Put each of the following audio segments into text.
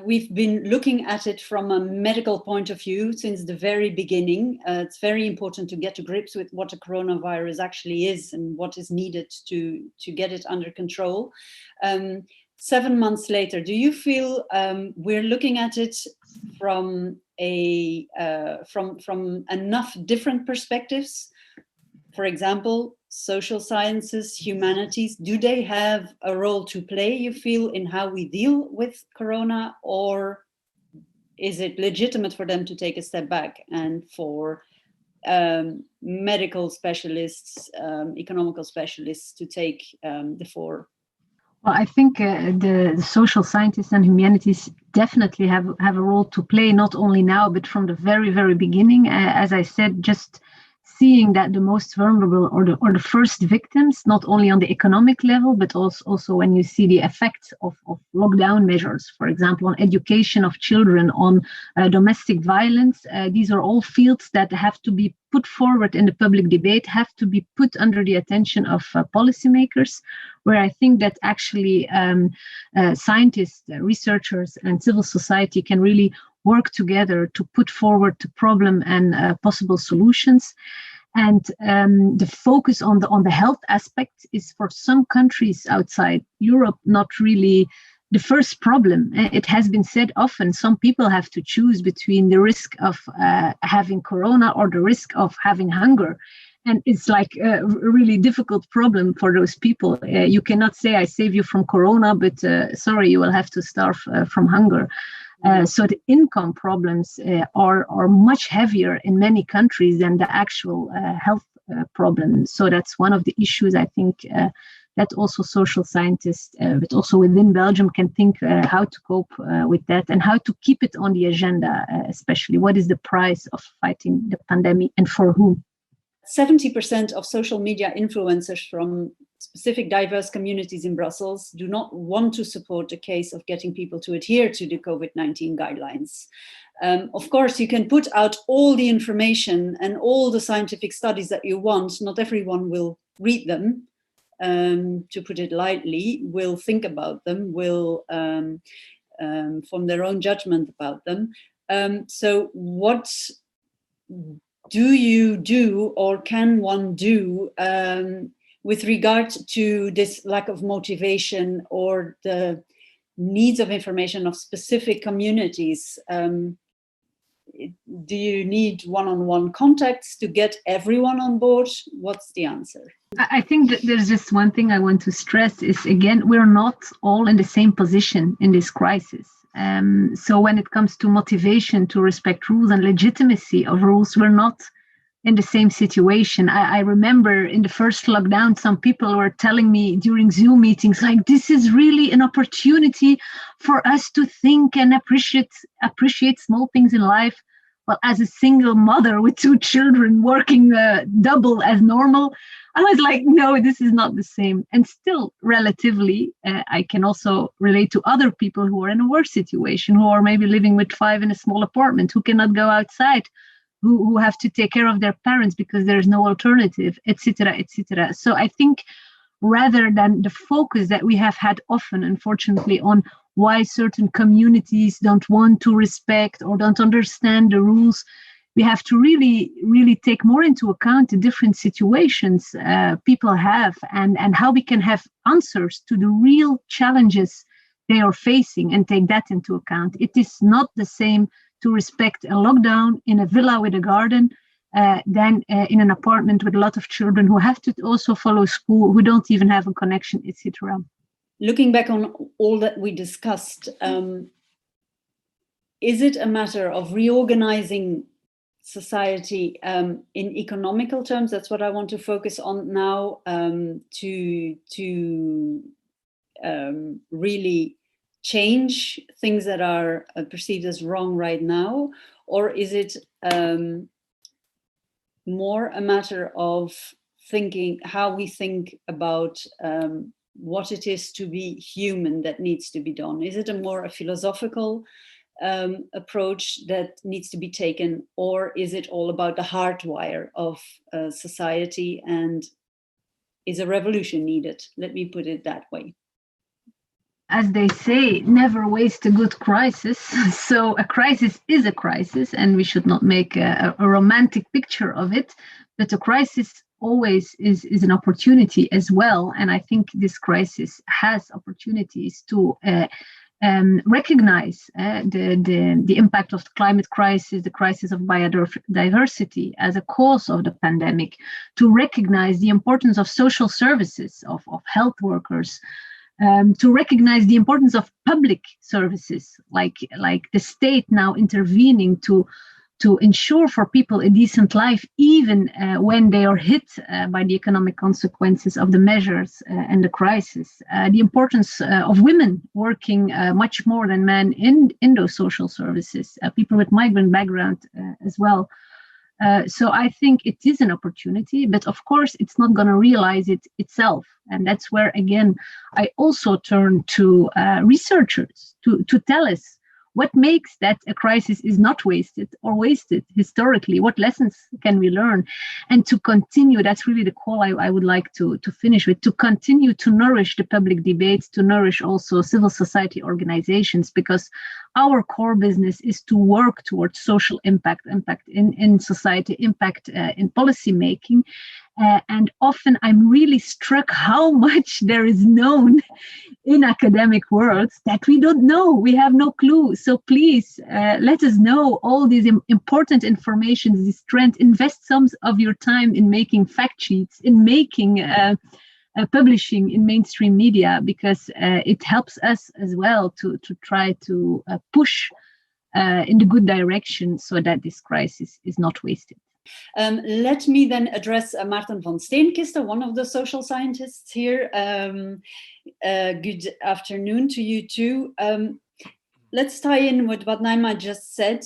We've been looking at it from a medical point of view since the very beginning. It's very important to get to grips with what a coronavirus actually is and what is needed to get it under control. 7 months later, do you feel we're looking at it from from enough different perspectives? For example, social sciences, humanities, do they have a role to play, you feel, in how we deal with corona, or is it legitimate for them to take a step back and for medical specialists, economical specialists to take the fore? Well, I think the social scientists and humanities definitely have a role to play, not only now, but from the very, very beginning. As I said, just seeing that the most vulnerable or the first victims, not only on the economic level, but also when you see the effects of lockdown measures, for example, on education of children, on domestic violence. These are all fields that have to be put forward in the public debate, have to be put under the attention of policymakers, where I think that actually scientists, researchers, and civil society can really work together to put forward the problem and possible solutions. And the focus on the health aspect is, for some countries outside Europe, not really the first problem. It has been said often, some people have to choose between the risk of having corona or the risk of having hunger. And it's like a really difficult problem for those people. You cannot say, I save you from corona, but sorry, you will have to starve from hunger. So the income problems are much heavier in many countries than the actual health problems. So that's one of the issues, I think, that also social scientists, but also within Belgium, can think how to cope with that and how to keep it on the agenda, especially what is the price of fighting the pandemic and for whom. 70% of social media influencers from specific diverse communities in Brussels do not want to support the case of getting people to adhere to the COVID-19 guidelines. Of course, you can put out all the information and all the scientific studies that you want. Not everyone will read them, to put it lightly, will think about them, will form their own judgment about them. So what do you do, or can one do, with regard to this lack of motivation or the needs of information of specific communities? Do you need one-on-one contacts to get everyone on board? What's the answer? I think that there's just one thing I want to stress is, again, we're not all in the same position in this crisis. So when it comes to motivation to respect rules and legitimacy of rules, we're not in the same situation. I remember in the first lockdown, some people were telling me during Zoom meetings, like, this is really an opportunity for us to think and appreciate small things in life. Well, as a single mother with 2 children working double as normal, I was like, no, this is not the same. And still, relatively, I can also relate to other people who are in a worse situation, who are maybe living with 5 in a small apartment, who cannot go outside, who have to take care of their parents because there is no alternative, etc., etc. So I think rather than the focus that we have had often, unfortunately, on why certain communities don't want to respect or don't understand the rules, we have to really, really take more into account the different situations people have and how we can have answers to the real challenges they are facing and take that into account. It is not the same to respect a lockdown in a villa with a garden than in an apartment with a lot of children who have to also follow school, who don't even have a connection, etc. Looking back on all that we discussed, is it a matter of reorganizing society in economical terms? That's what I want to focus on now, to really change things that are perceived as wrong right now? Or is it more a matter of thinking how we think about what it is to be human that needs to be done? Is it a philosophical approach that needs to be taken, or is it all about the hardwire of society, and is a revolution needed? Let me put it that way. as they say, never waste a good crisis. So a crisis is a crisis, and we should not make a romantic picture of it. But a crisis always is an opportunity as well. And I think this crisis has opportunities to recognize the impact of the climate crisis, the crisis of biodiversity as a cause of the pandemic, to recognize the importance of social services, of health workers, to recognize the importance of public services, like the state now intervening to ensure for people a decent life, even when they are hit by the economic consequences of the measures and the crisis. The importance of women working much more than men in those social services, people with migrant background as well. So I think it is an opportunity, but of course it's not going to realize it itself. And that's where, again, I also turn to researchers to tell us what makes that a crisis is not wasted or wasted historically. What lessons can we learn? And to continue, that's really the call I would like to finish with, to continue to nourish the public debates, to nourish also civil society organizations, because our core business is to work towards social impact in society, impact in policy making. And often I'm really struck how much there is known in academic worlds that we don't know. We have no clue. So please let us know all these important information, this trend. Invest some of your time in making fact sheets, in making publishing in mainstream media, because it helps us as well to try to push in the good direction so that this crisis is not wasted. Let me then address Maarten van Steenkiste, one of the social scientists here. Good afternoon to you too. Let's tie in with what Naima just said.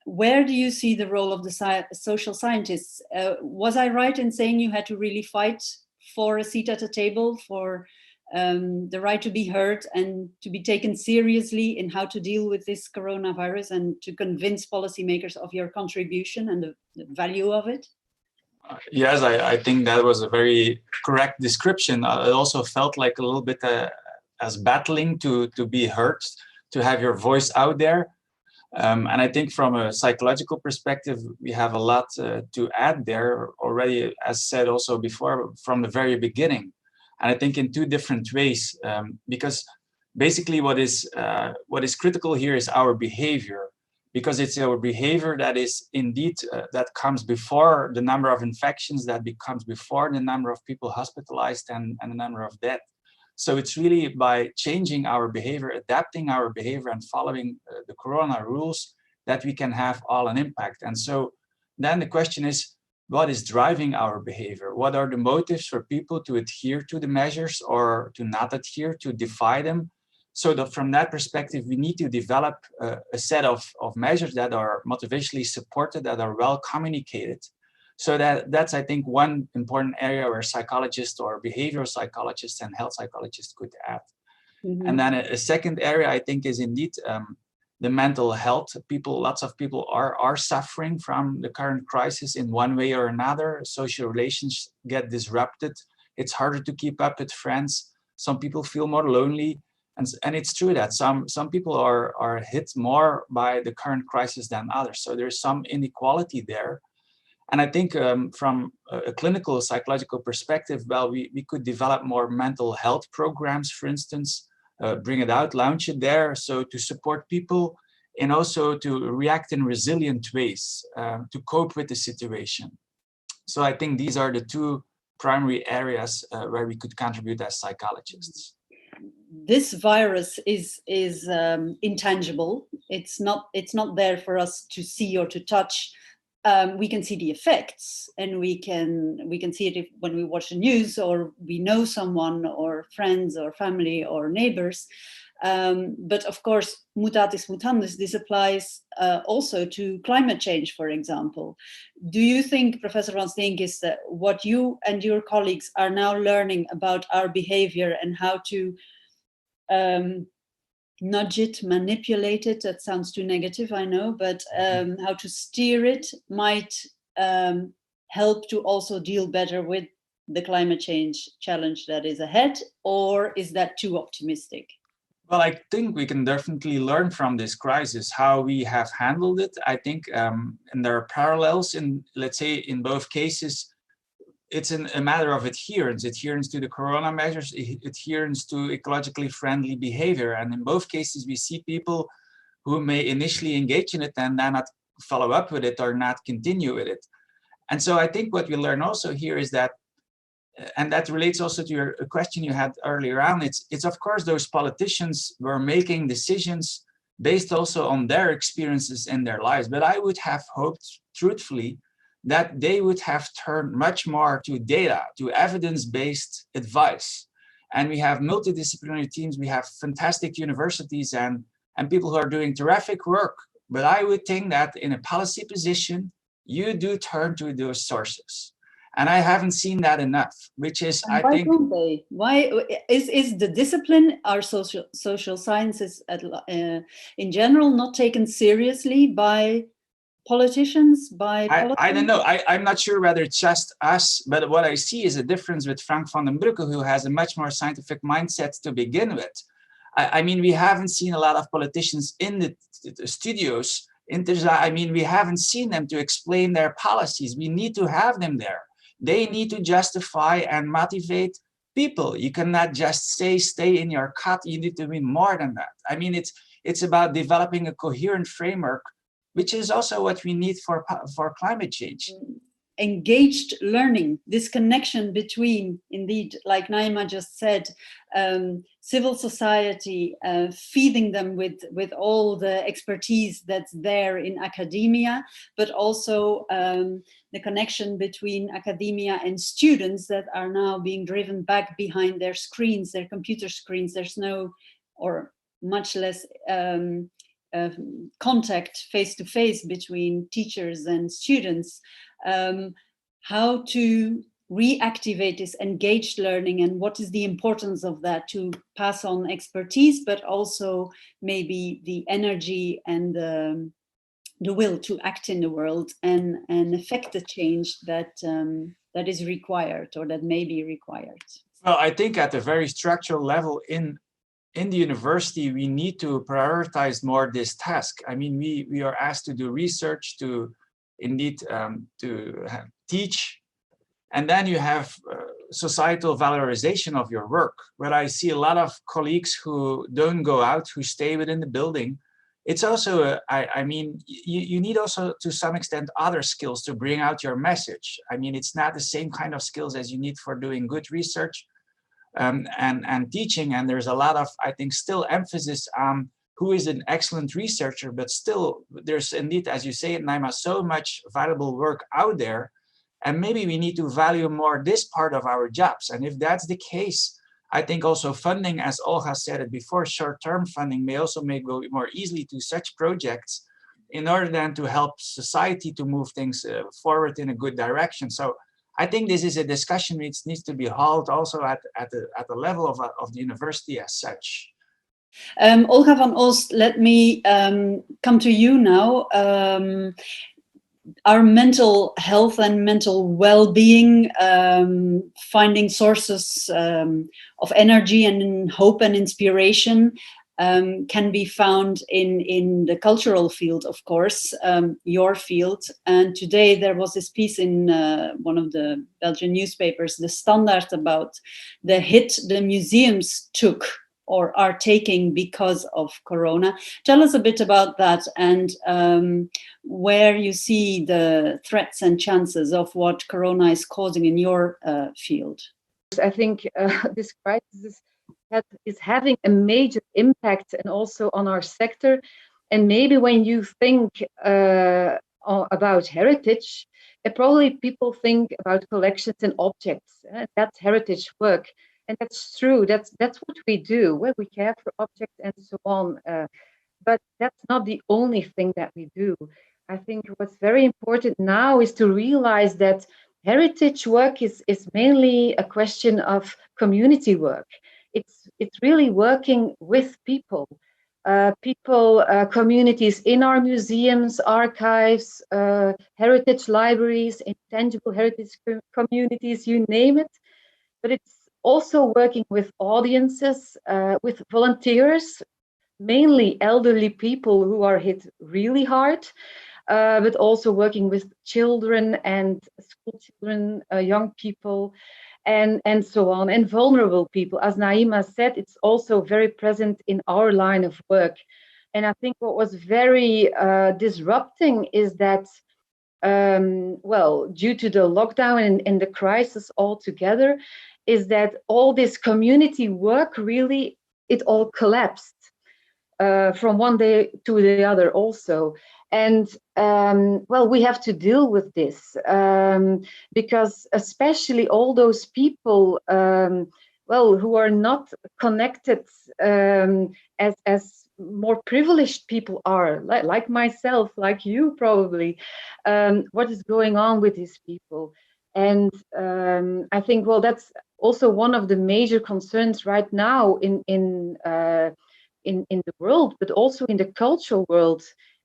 Where do you see the role of the social scientists? Was I right in saying you had to really fight for a seat at a table, for the right to be heard and to be taken seriously in how to deal with this coronavirus, and to convince policymakers of your contribution and the value of it? Yes, I think that was a very correct description. It also felt like a little bit as battling to be heard, to have your voice out there. And I think from a psychological perspective, we have a lot to add there already, as said also before, from the very beginning. And I think in two different ways, because basically what is critical here is our behavior, because it's our behavior that is indeed, that comes before the number of infections, that becomes before the number of people hospitalized and the number of deaths. So it's really by changing our behavior, adapting our behavior and following the corona rules that we can have all an impact. And so then the question is, what is driving our behavior? What are the motives for people to adhere to the measures or to not adhere, to defy them? So that from that perspective, we need to develop a set of measures that are motivationally supported, that are well communicated. So that's, I think, one important area where psychologists or behavioral psychologists and health psychologists could add. Mm-hmm. And then a second area, I think, is indeed the mental health. Lots of people are suffering from the current crisis in one way or another. Social relations get disrupted. It's harder to keep up with friends. Some people feel more lonely. And it's true that some people are hit more by the current crisis than others. So there's some inequality there. And I think from a clinical psychological perspective, well, we could develop more mental health programs, for instance, bring it out, launch it there, so to support people and also to react in resilient ways to cope with the situation. So I think these are the two primary areas where we could contribute as psychologists. This virus is intangible. It's not there for us to see or to touch. We can see the effects, and we can see it when we watch the news, or we know someone, or friends, or family, or neighbors. But of course, mutatis mutandis, this applies also to climate change, for example. Do you think, Professor van Steenkiste, that what you and your colleagues are now learning about our behavior and how to nudge it, manipulate it, that sounds too negative, I know, but how to steer it might help to also deal better with the climate change challenge that is ahead, or is that too optimistic? Well, I think we can definitely learn from this crisis how we have handled it. I think, and there are parallels in, let's say, in both cases. It's a matter of adherence to the corona measures, adherence to ecologically friendly behavior. And in both cases, we see people who may initially engage in it and then not follow up with it or not continue with it. And so I think what we learn also here is that, and that relates also to your question you had earlier on, it's of course those politicians were making decisions based also on their experiences in their lives. But I would have hoped, truthfully, that they would have turned much more to data, to evidence-based advice. And we have multidisciplinary teams, we have fantastic universities and people who are doing terrific work. But I would think that in a policy position, you do turn to those sources. And I haven't seen that enough, which is, and I think. Why don't they? Why is the discipline, our social sciences in general, not taken seriously by politicians, by I don't know. I'm not sure whether it's just us, but what I see is a difference with Frank van den Broeke, who has a much more scientific mindset to begin with. I mean, we haven't seen a lot of politicians in the studios. I mean, we haven't seen them to explain their policies. We need to have them there. They need to justify and motivate people. You cannot just say, stay in your cut. You need to be more than that. I mean, it's about developing a coherent framework, which is also what we need for climate change. Engaged learning, this connection between, indeed, like Naima just said, civil society, feeding them with all the expertise that's there in academia, but also the connection between academia and students that are now being driven back behind their screens, their computer screens. There's no, or much less, contact face-to-face between teachers and students. How to reactivate this engaged learning, and what is the importance of that to pass on expertise, but also maybe the energy and the will to act in the world and affect the change that that is required, or that may be required. Well, I think at a very structural level in the university, we need to prioritize more this task. I mean, we are asked to do research, to indeed to teach, and then you have societal valorization of your work, where I see a lot of colleagues who don't go out, who stay within the building. It's also, I mean, you need also to some extent other skills to bring out your message. I mean, it's not the same kind of skills as you need for doing good research and teaching. And there's a lot of, I think, still emphasis on who is an excellent researcher, but still there's indeed, as you say, Naima, so much valuable work out there. And maybe we need to value more this part of our jobs. And if that's the case, I think also funding, as Olga said it before, short-term funding may also go more easily to such projects in order then to help society to move things forward in a good direction. So I think this is a discussion which needs to be held also at the level of the university as such. Olga van Oost, let me come to you now. Our mental health and mental well-being, finding sources of energy and hope and inspiration can be found in the cultural field, of course, your field. And today there was this piece in one of the Belgian newspapers, The Standard, about the hit the museums took or are taking because of Corona. Tell us a bit about that, and where you see the threats and chances of what Corona is causing in your field. I think this crisis is having a major impact and also on our sector. And maybe when you think about heritage, probably people think about collections and objects. That's heritage work. And that's true. That's what we do, where we care for objects and so on. But that's not the only thing that we do. I think what's very important now is to realize that heritage work is mainly a question of community work. It's really working with people, communities in our museums, archives, heritage libraries, intangible heritage communities, you name it. But also working with audiences, with volunteers, mainly elderly people who are hit really hard, but also working with children and school children, young people, and so on, and vulnerable people. As Naima said, it's also very present in our line of work. And I think what was very disrupting is that, well, due to the lockdown and the crisis altogether, is that all this community work really, it all collapsed from one day to the other also. And well, we have to deal with this because especially all those people, well, who are not connected as more privileged people are, like myself, like you probably, what is going on with these people? And I think, well, that's also one of the major concerns right now in the world, but also in the cultural world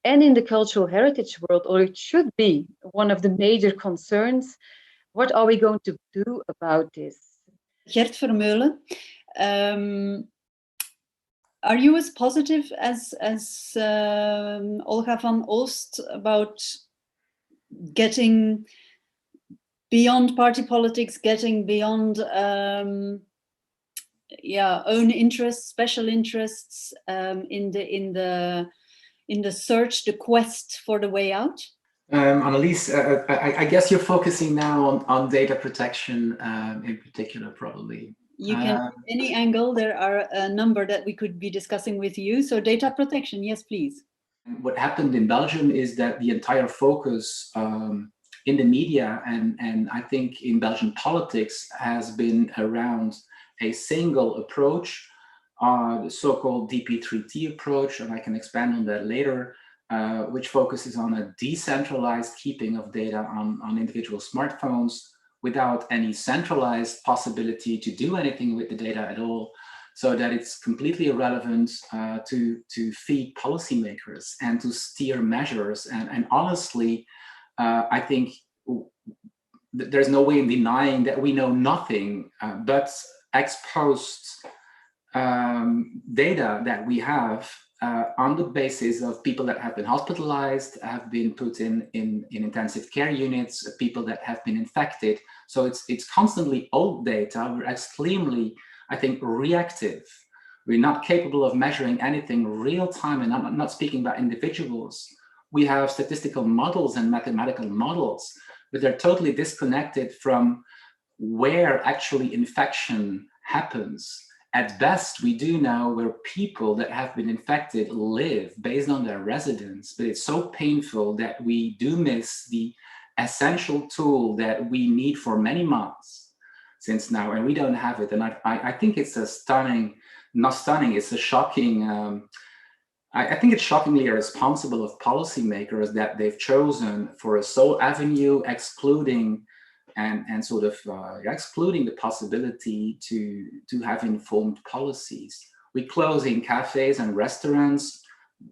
and in the cultural heritage world, or it should be one of the major concerns. What are we going to do about this? Gert Vermeulen, are you as positive as Olga van Oost about getting beyond party politics, getting beyond own interests, special interests, in the search, the quest for the way out? Annelies, I guess you're focusing now on data protection in particular, probably. You can, any angle, there are a number that we could be discussing with you. So data protection, yes, please. What happened in Belgium is that the entire focus in the media and I think in Belgian politics has been around a single approach, the so-called DP3T approach, and I can expand on that later, which focuses on a decentralized keeping of data on individual smartphones without any centralized possibility to do anything with the data at all, so that it's completely irrelevant to feed policymakers and to steer measures. And honestly, I think there's no way in denying that we know nothing but ex post data that we have on the basis of people that have been hospitalized, have been put in intensive care units, people that have been infected. So it's constantly old data. We're extremely, I think, reactive. We're not capable of measuring anything real time, and I'm not speaking about individuals. We have statistical models and mathematical models, but they're totally disconnected from where actually infection happens. At best, we do know where people that have been infected live based on their residence, but it's so painful that we do miss the essential tool that we need for many months since now, and we don't have it. And I think it's a stunning, not stunning, it's a shocking, I think it's shockingly irresponsible of policymakers that they've chosen for a sole avenue, excluding and sort of excluding the possibility to have informed policies. We close in cafes and restaurants.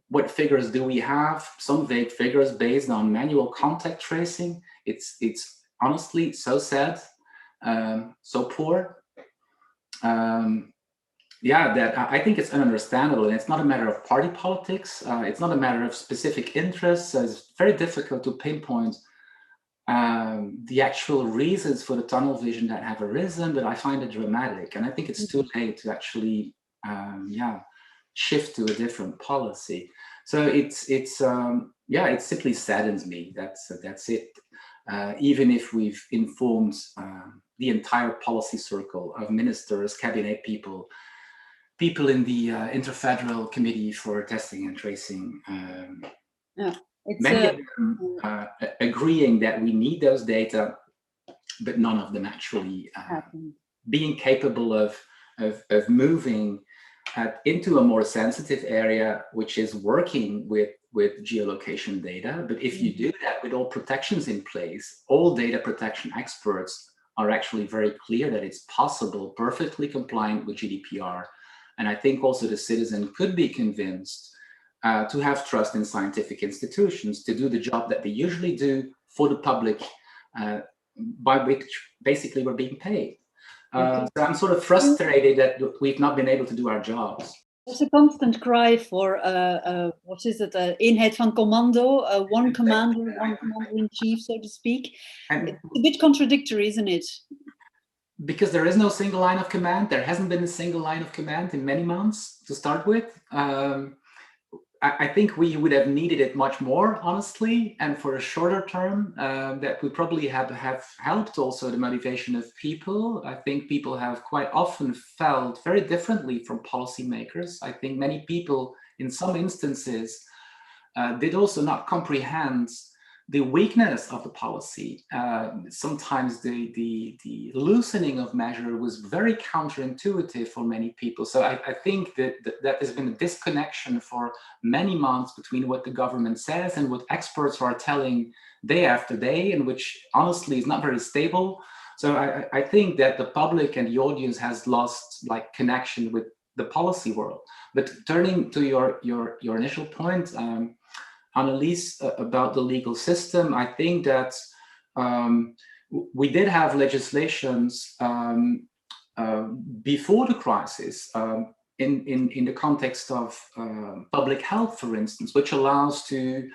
What figures do we have? Some vague figures based on manual contact tracing. It's honestly so sad, so poor. Yeah, that I think it's ununderstandable, and it's not a matter of party politics. It's not a matter of specific interests. It's very difficult to pinpoint the actual reasons for the tunnel vision that have arisen, but I find it dramatic, and I think it's too late to actually shift to a different policy. So it simply saddens me. That's it. Even if we've informed the entire policy circle of ministers, cabinet people in the Interfederal Committee for Testing and Tracing, many of them agreeing that we need those data, but none of them actually being capable of moving into a more sensitive area, which is working with geolocation data. But if you do that with all protections in place, all data protection experts are actually very clear that it's possible, perfectly compliant with GDPR. And I think also the citizen could be convinced to have trust in scientific institutions to do the job that they usually do for the public, by which basically we're being paid. So I'm sort of frustrated that we've not been able to do our jobs. There's a constant cry for, what is it, eenheid van commando, one commander, one commander-in-chief, so to speak. And it's a bit contradictory, isn't it? Because there is no single line of command. There hasn't been a single line of command in many months to start with. I think we would have needed it much more, honestly, and for a shorter term, that would probably have helped also the motivation of people. I think people have quite often felt very differently from policymakers. I think many people, in some instances, did also not comprehend the weakness of the policy. Sometimes the loosening of measure was very counterintuitive for many people. So I think that there's been a disconnection for many months between what the government says and what experts are telling day after day, and which honestly is not very stable. So I think that the public and the audience has lost connection with the policy world. But turning to your initial point, Annelies, about the legal system, I think that we did have legislations before the crisis in the context of public health, for instance, which allows to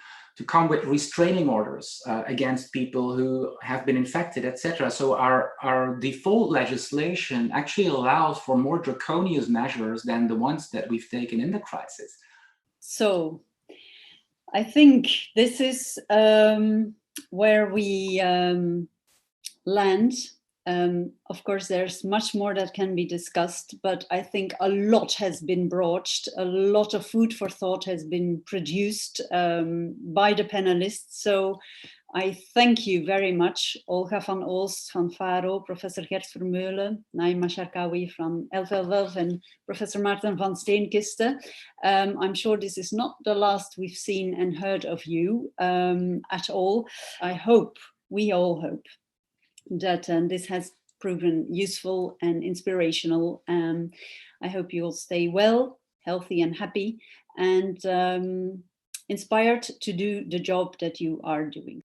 come with restraining orders against people who have been infected, etc. So our default legislation actually allows for more draconian measures than the ones that we've taken in the crisis. So I think this is where we land. Of course, there's much more that can be discussed, but I think a lot has been broached, a lot of food for thought has been produced by the panelists. So I thank you very much, Olga van Oost van Faro, Professor Gert Vermeulen, Naima Sharkawi from LVLF, and Professor Maarten van Steenkiste. I'm sure this is not the last we've seen and heard of you at all. I hope, we all hope, that this has proven useful and inspirational. I hope you will stay well, healthy and happy, and inspired to do the job that you are doing.